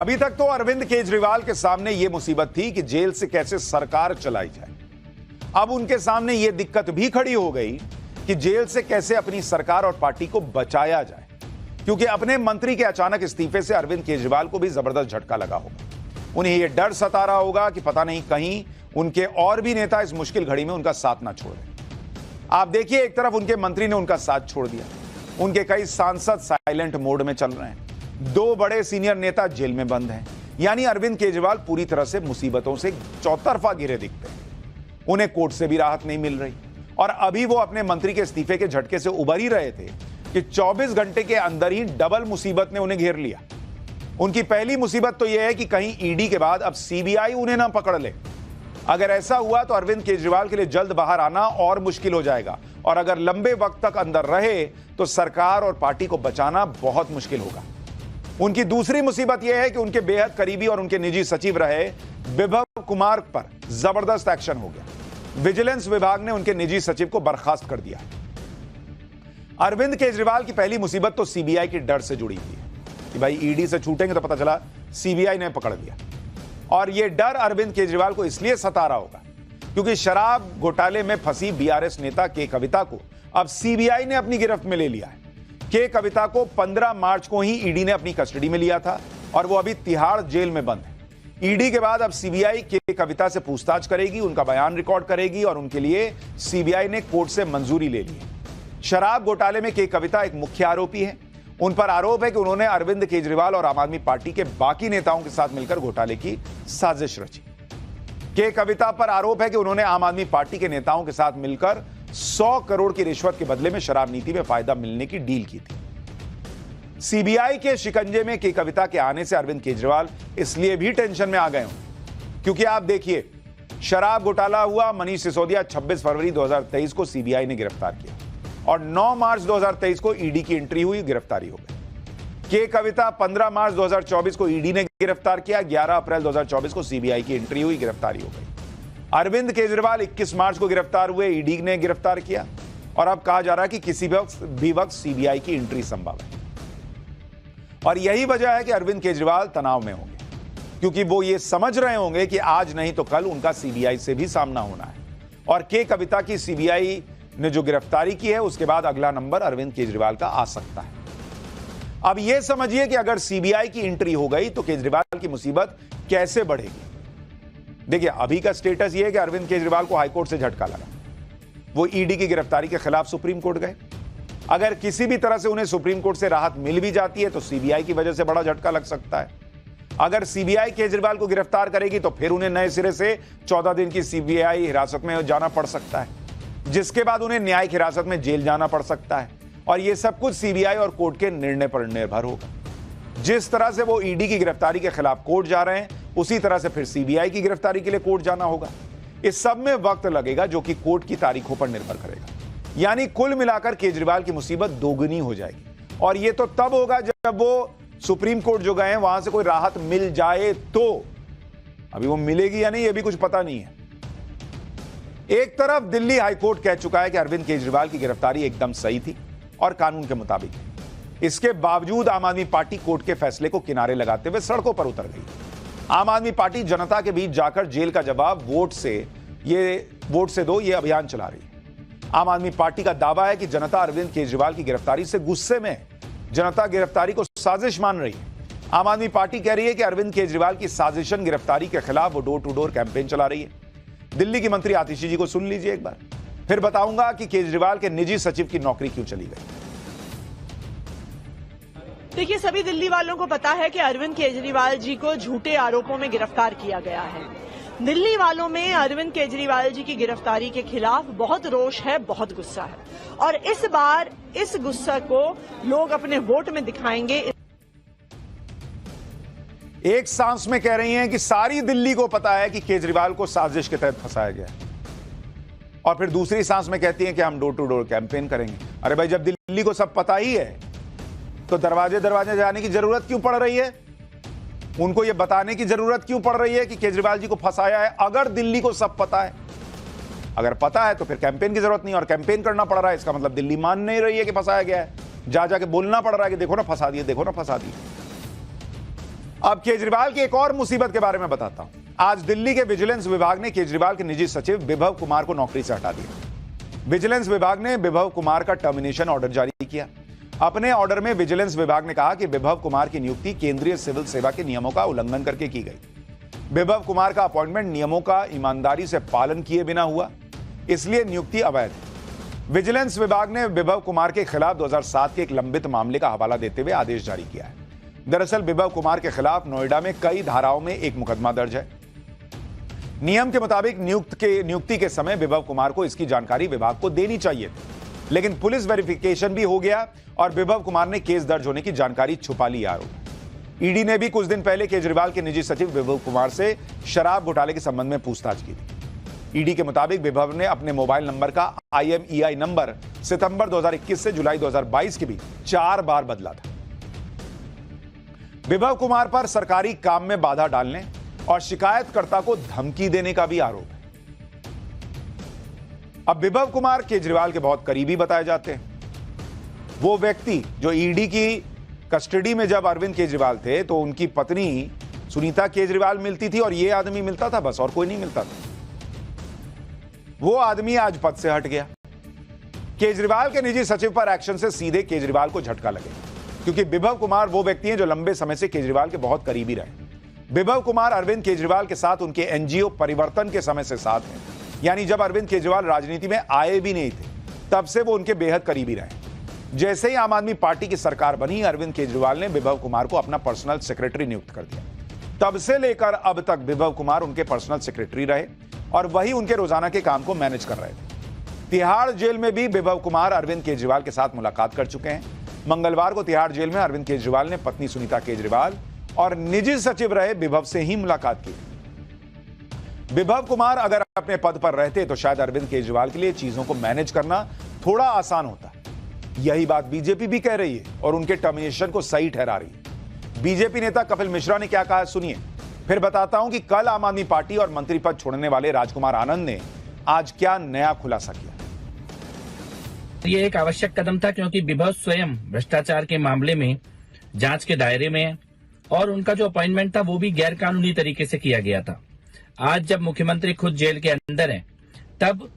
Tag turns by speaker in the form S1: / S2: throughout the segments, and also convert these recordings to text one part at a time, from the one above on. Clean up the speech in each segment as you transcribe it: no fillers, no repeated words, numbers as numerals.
S1: अभी तक तो अरविंद केजरीवाल के सामने यह मुसीबत थी कि जेल से कैसे सरकार चलाई जाए। अब उनके सामने यह दिक्कत भी खड़ी हो गई कि जेल से कैसे अपनी सरकार और पार्टी को बचाया जाए, क्योंकि अपने मंत्री के अचानक इस्तीफे से अरविंद केजरीवाल को भी जबरदस्त झटका लगा होगा। उन्हें यह डर सता रहा होगा कि पता नहीं कहीं उनके और भी नेता इस मुश्किल घड़ी में उनका साथ ना छोड़ दें। आप देखिए, एक तरफ उनके मंत्री ने उनका साथ छोड़ दिया, उनके कई सांसद साइलेंट मोड में चल रहे हैं, दो बड़े सीनियर नेता जेल में बंद हैं। यानी अरविंद केजरीवाल पूरी तरह से मुसीबतों से चौतरफा घिरे दिखते हैं। उन्हें कोर्ट से भी राहत नहीं मिल रही और अभी वो अपने मंत्री के इस्तीफे के झटके से उबर ही रहे थे कि 24 घंटे के अंदर ही डबल मुसीबत ने उन्हें घेर लिया। उनकी पहली मुसीबत तो यह है कि कहीं ईडी के बाद अब सीबीआई उन्हें ना पकड़ ले। अगर ऐसा हुआ तो अरविंद केजरीवाल के लिए जल्द बाहर आना और मुश्किल हो जाएगा, और अगर लंबे वक्त तक अंदर रहे तो सरकार और पार्टी को बचाना बहुत मुश्किल होगा। उनकी दूसरी मुसीबत यह है कि उनके बेहद करीबी और उनके निजी सचिव रहे विभव कुमार पर जबरदस्त एक्शन हो गया। विजिलेंस विभाग ने उनके निजी सचिव को बर्खास्त कर दिया। अरविंद केजरीवाल की पहली मुसीबत तो सीबीआई के डर से जुड़ी हुई है कि भाई ईडी से छूटेंगे तो पता चला सीबीआई ने पकड़ लिया। और यह डर अरविंद केजरीवाल को इसलिए सता रहा होगा क्योंकि शराब घोटाले में फंसी बीआरएस नेता के कविता को अब सीबीआई ने अपनी गिरफ्त में ले लिया है। के कविता को 15 मार्च को ही ईडी ने अपनी कस्टडी में लिया था और वो अभी तिहाड़ जेल में बंद है। ईडी के बाद अब सीबीआई के कविता से पूछताछ करेगी, उनका बयान रिकॉर्ड करेगी और उनके लिए सीबीआई ने कोर्ट से मंजूरी ले ली है। शराब घोटाले में के कविता एक मुख्य आरोपी है। उन पर आरोप है कि उन्होंने अरविंद केजरीवाल और आम आदमी पार्टी के बाकी नेताओं के साथ मिलकर घोटाले की साजिश रची। के कविता पर आरोप है कि उन्होंने आम आदमी पार्टी के नेताओं के साथ मिलकर 100 करोड़ की रिश्वत के बदले में शराब नीति में फायदा मिलने की डील की थी। सीबीआई के शिकंजे में के कविता के आने से अरविंद केजरीवाल इसलिए भी टेंशन में आ गए हों क्योंकि आप देखिए, शराब घोटाला हुआ, मनीष सिसोदिया 26 फरवरी 2023 को सीबीआई ने गिरफ्तार किया और 9 मार्च 2023 को ईडी की एंट्री हुई, गिरफ्तारी हो गई। के कविता 15 मार्च 2024 को ईडी ने गिरफ्तार किया, 11 अप्रैल 2024 को सीबीआई की एंट्री हुई, गिरफ्तारी हो गई। अरविंद केजरीवाल 21 मार्च को गिरफ्तार हुए, ईडी ने गिरफ्तार किया और अब कहा जा रहा है कि किसी भी वक्त सीबीआई की एंट्री संभव है। और यही वजह है कि अरविंद केजरीवाल तनाव में होंगे क्योंकि वो ये समझ रहे होंगे कि आज नहीं तो कल उनका सीबीआई से भी सामना होना है और के कविता की सीबीआई ने जो गिरफ्तारी की है उसके बाद अगला नंबर अरविंद केजरीवाल का आ सकता है। अब यह समझिए कि अगर सीबीआई की एंट्री हो गई तो केजरीवाल की मुसीबत कैसे बढ़ेगी। देखिए, अभी का स्टेटस यह है कि अरविंद केजरीवाल को हाईकोर्ट से झटका लगा। वो ईडी की गिरफ्तारी के खिलाफ सुप्रीम कोर्ट गए। अगर किसी भी तरह से उन्हें सुप्रीम कोर्ट से राहत मिल भी जाती है तो सीबीआई की वजह से बड़ा झटका लग सकता है। अगर सीबीआई केजरीवाल को गिरफ्तार करेगी तो फिर उन्हें नए सिरे से 14 दिन की सीबीआई हिरासत में जाना पड़ सकता है, जिसके बाद उन्हें न्यायिक हिरासत में जेल जाना पड़ सकता है। और यह सब कुछ सीबीआई और कोर्ट के निर्णय पर निर्भर होगा। जिस तरह से वो ईडी की गिरफ्तारी के खिलाफ कोर्ट जा रहे हैं उसी तरह से फिर सीबीआई की गिरफ्तारी के लिए कोर्ट जाना होगा। इस सब में वक्त लगेगा जो कि कोर्ट की तारीखों पर निर्भर करेगा। यानी कुल मिलाकर केजरीवाल की मुसीबत दोगुनी हो जाएगी और यह तो तब होगा जब वो सुप्रीम कोर्ट जो गए हैं वहां से कोई राहत मिल जाए तो। अभी वो मिलेगी या नहीं यह भी कुछ पता नहीं है। एक तरफ दिल्ली हाईकोर्ट कह चुका है कि अरविंद केजरीवाल की गिरफ्तारी एकदम सही थी और कानून के मुताबिक है। इसके बावजूद आम आदमी पार्टी कोर्ट के फैसले को किनारे लगाते हुए सड़कों पर उतर गई। आम आदमी पार्टी जनता के बीच जाकर जेल का जवाब वोट से दो ये अभियान चला रही है। आम आदमी पार्टी का दावा है कि जनता अरविंद केजरीवाल की गिरफ्तारी से गुस्से में है। जनता गिरफ्तारी को साजिश मान रही है। आम आदमी पार्टी कह रही है कि अरविंद केजरीवाल की साजिशन गिरफ्तारी के खिलाफ वो डोर टू डोर कैंपेन चला रही है। दिल्ली की मंत्री आतिशी जी को सुन लीजिए एक बार, फिर बताऊंगा कि केजरीवाल के निजी सचिव की नौकरी क्यों चली गई।
S2: देखिए, सभी दिल्ली वालों को पता है कि अरविंद केजरीवाल जी को झूठे आरोपों में गिरफ्तार किया गया है। दिल्ली वालों में अरविंद केजरीवाल जी की गिरफ्तारी के खिलाफ बहुत रोष है, बहुत गुस्सा है और इस बार इस गुस्सा को लोग अपने वोट में दिखाएंगे।
S1: एक सांस में कह रही हैं कि सारी दिल्ली को पता है कि केजरीवाल को साजिश के तहत फंसाया गया और फिर दूसरी सांस में कहती हैं कि हम डोर टू डोर कैंपेन करेंगे। अरे भाई, जब दिल्ली को सब पता ही है तो दरवाजे दरवाजे जाने की जरूरत क्यों पड़ रही है? उनको यह बताने की जरूरत क्यों पड़ रही है कि केजरीवाल जी को फंसाया है? अगर दिल्ली को सब पता है, अगर पता है तो फिर कैंपेन की जरूरत नहीं और कैंपेन करना पड़ रहा है, इसका मतलब दिल्ली मान नहीं रही है कि फंसाया गया है। जा जाके बोलना पड़ रहा है कि देखो ना फंसा दिए, देखो ना फंसा दिए। अब केजरीवाल की एक और मुसीबत के बारे में बताता हूं। आज दिल्ली के विजिलेंस विभाग ने केजरीवाल के निजी सचिव विभव कुमार को नौकरी से हटा दिया। विजिलेंस विभाग ने विभव कुमार का टर्मिनेशन ऑर्डर जारी किया। अपने ऑर्डर में विजिलेंस विभाग ने कहा कि विभव कुमार की नियुक्ति केंद्रीय सिविल सेवा के नियमों का उल्लंघन करके की गई। विभव कुमार का अपॉइंटमेंट नियमों का ईमानदारी से पालन किए बिना हुआ, इसलिए नियुक्ति अवैध है। विजिलेंस विभाग ने विभव कुमार के खिलाफ 2007 के एक लंबित मामले का हवाला देते हुए आदेश जारी किया है। दरअसल विभव कुमार के खिलाफ नोएडा में कई धाराओं में एक मुकदमा दर्ज है। नियम के मुताबिक नियुक्ति के समय विभव कुमार को इसकी जानकारी विभाग को देनी चाहिए थी, लेकिन पुलिस वेरिफिकेशन भी हो गया और विभव कुमार ने केस दर्ज होने की जानकारी छुपा ली। आरोप ईडी ने भी कुछ दिन पहले केजरीवाल के निजी सचिव विभव कुमार से शराब घोटाले के संबंध में पूछताछ की थी। ईडी के मुताबिक विभव ने अपने मोबाइल नंबर का IMEI नंबर सितंबर 2021 से जुलाई 2022 के बीच 4 बार बदला था। विभव कुमार पर सरकारी काम में बाधा डालने और शिकायतकर्ता को धमकी देने का भी आरोप है। अब विभव कुमार केजरीवाल के बहुत करीबी बताए जाते हैं। वो व्यक्ति जो ईडी की कस्टडी में जब अरविंद केजरीवाल थे तो उनकी पत्नी सुनीता केजरीवाल मिलती थी और ये आदमी मिलता था, बस और कोई नहीं मिलता था। वो आदमी आज पद से हट गया। केजरीवाल के निजी सचिव पर एक्शन से सीधे केजरीवाल को झटका लगेगा, क्योंकि विभव कुमार वो व्यक्ति हैं जो लंबे समय से केजरीवाल के बहुत करीबी रहे। विभव कुमार अरविंद केजरीवाल के साथ उनके NGO परिवर्तन के समय से साथ हैं, यानी जब अरविंद केजरीवाल राजनीति में आए भी नहीं थे तब से वो उनके बेहद करीबी रहे। जैसे ही आम आदमी पार्टी की सरकार बनी, अरविंद केजरीवाल ने विभव कुमार को अपना पर्सनल सेक्रेटरी नियुक्त कर दिया। तब से लेकर अब तक विभव कुमार उनके पर्सनल सेक्रेटरी रहे और वही उनके रोजाना के काम को मैनेज कर रहे थे। तिहाड़ जेल में भी विभव कुमार अरविंद केजरीवाल के साथ मुलाकात कर चुके हैं। मंगलवार को तिहाड़ जेल में अरविंद केजरीवाल ने पत्नी सुनीता केजरीवाल और निजी सचिव रहे विभव से ही मुलाकात की। विभव कुमार अगर अपने पद पर रहते तो शायद अरविंद केजरीवाल के लिए चीजों को मैनेज करना थोड़ा आसान होता। यही बात बीजेपी भी कह रही है और उनके टर्मिनेशन को सही ठहरा रही है। बीजेपी नेता कपिल मिश्रा ने क्या कहा, सुनिए, फिर बताता हूं कि कल आम आदमी पार्टी और मंत्री पद छोड़ने वाले राजकुमार आनंद ने आज क्या नया खुलासा किया।
S3: ये एक आवश्यक कदम था, क्योंकि विभव स्वयं भ्रष्टाचार के मामले में जांच के दायरे में है और उनका जो अपॉइंटमेंट था वो भी गैर कानूनी तरीके से किया गया था। आज जब मुख्यमंत्री खुद जेल के अंदर है, तब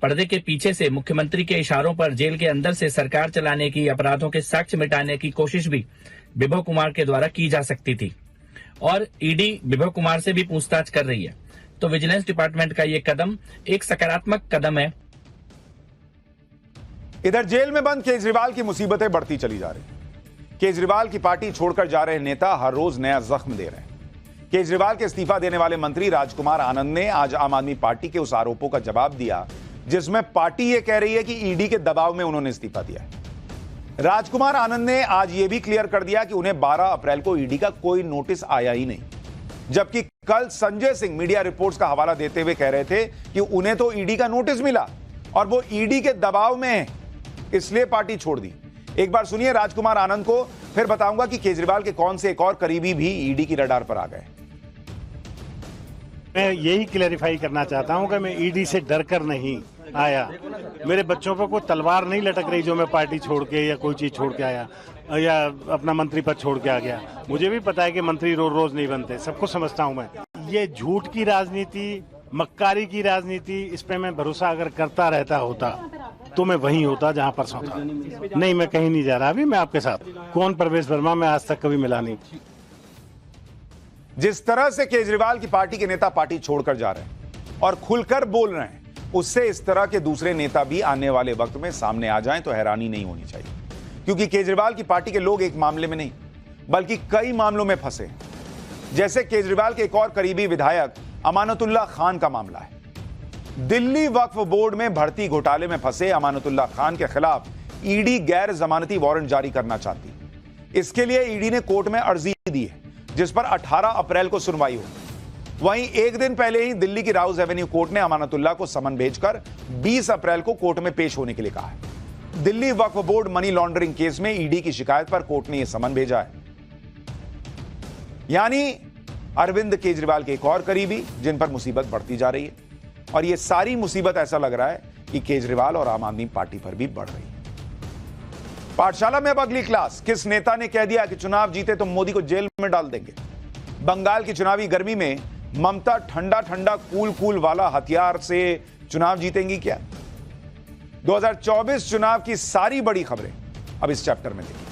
S3: पर्दे के पीछे से मुख्यमंत्री के इशारों पर जेल के अंदर से सरकार चलाने की, अपराधों के साक्ष्य मिटाने की कोशिश भी विभव कुमार के द्वारा की जा सकती थी और ईडी विभव कुमार से भी पूछताछ कर रही है। तो विजिलेंस डिपार्टमेंट का ये कदम एक सकारात्मक कदम है।
S1: इधर जेल में बंद केजरीवाल की मुसीबतें बढ़ती चली जा रही। केजरीवाल की पार्टी छोड़कर जा रहे नेता हर रोज नया जख्म दे रहे हैं। केजरीवाल के इस्तीफा देने वाले मंत्री राजकुमार आनंद ने आज आम आदमी पार्टी के उस आरोपों का जवाब दिया जिसमें पार्टी यह कह रही है कि ईडी के दबाव में उन्होंने इस्तीफा दिया है। राजकुमार आनंद ने आज यह भी क्लियर कर दिया कि उन्हें 12 अप्रैल को ईडी का कोई नोटिस आया ही नहीं, जबकि कल संजय सिंह मीडिया रिपोर्ट्स का हवाला देते हुए कह रहे थे कि उन्हें तो ईडी का नोटिस मिला और वो ईडी के दबाव में है, इसलिए पार्टी छोड़ दी। एक बार सुनिए राजकुमार आनंद को, फिर बताऊंगा कि केजरीवाल के कौन से एक और करीबी भी ईडी की रडार पर आ गए।
S4: मैं यही क्लैरिफाई करना चाहता हूं कि मैं ईडी से डर कर नहीं आया। मेरे बच्चों पर कोई तलवार नहीं लटक रही जो मैं पार्टी छोड़ के या कोई चीज छोड़ के आया या अपना मंत्री पद छोड़ के आ गया। मुझे भी पता है कि मंत्री रोज रोज नहीं बनते, सबको समझता हूं मैं। ये झूठ की राजनीति, मक्कारी की राजनीति, इस पे मैं भरोसा अगर करता रहता होता तो मैं वहीं होता जहां परसों था। नहीं, मैं कहीं नहीं जा रहा। अभी मैं आपके साथ कौन परवेश वर्मा, मैं आज तक कभी मिला नहीं।
S1: जिस तरह से केजरीवाल की पार्टी के नेता पार्टी छोड़कर जा रहे हैं और खुलकर बोल रहे हैं, उससे इस तरह के दूसरे नेता भी आने वाले वक्त में सामने आ जाएं तो हैरानी नहीं होनी चाहिए, क्योंकि केजरीवाल की पार्टी के लोग एक मामले में नहीं बल्कि कई मामलों में फंसे हैं। जैसे केजरीवाल के एक और करीबी विधायक अमानतुल्लाह खान का मामला है। दिल्ली वक्फ बोर्ड में भर्ती घोटाले में फंसे अमानतुल्लाह खान के खिलाफ ईडी गैर जमानती वारंट जारी करना चाहती। इसके लिए ईडी ने कोर्ट में अर्जी दी है, जिस पर 18 अप्रैल को सुनवाई होगी। वहीं एक दिन पहले ही दिल्ली की राउज एवेन्यू कोर्ट ने अमानतुल्लाह को समन भेजकर 20 अप्रैल को कोर्ट में पेश होने के लिए कहा है। Delhi Waqf board money laundering case में ईडी की शिकायत पर कोर्ट ने यह समन भेजा है। यानी अरविंद केजरीवाल के एक और करीबी जिन पर मुसीबत बढ़ती जा रही है, और यह सारी मुसीबत ऐसा लग रहा है कि केजरीवाल और आम आदमी पार्टी पर भी बढ़ रही है। पाठशाला में अब अगली क्लास, किस नेता ने कह दिया कि चुनाव जीते तो मोदी को जेल में डाल देंगे। बंगाल की चुनावी गर्मी में ममता ठंडा ठंडा कूल कूल वाला हथियार से चुनाव जीतेंगी क्या? 2024 चुनाव की सारी बड़ी खबरें अब इस चैप्टर में देखिए।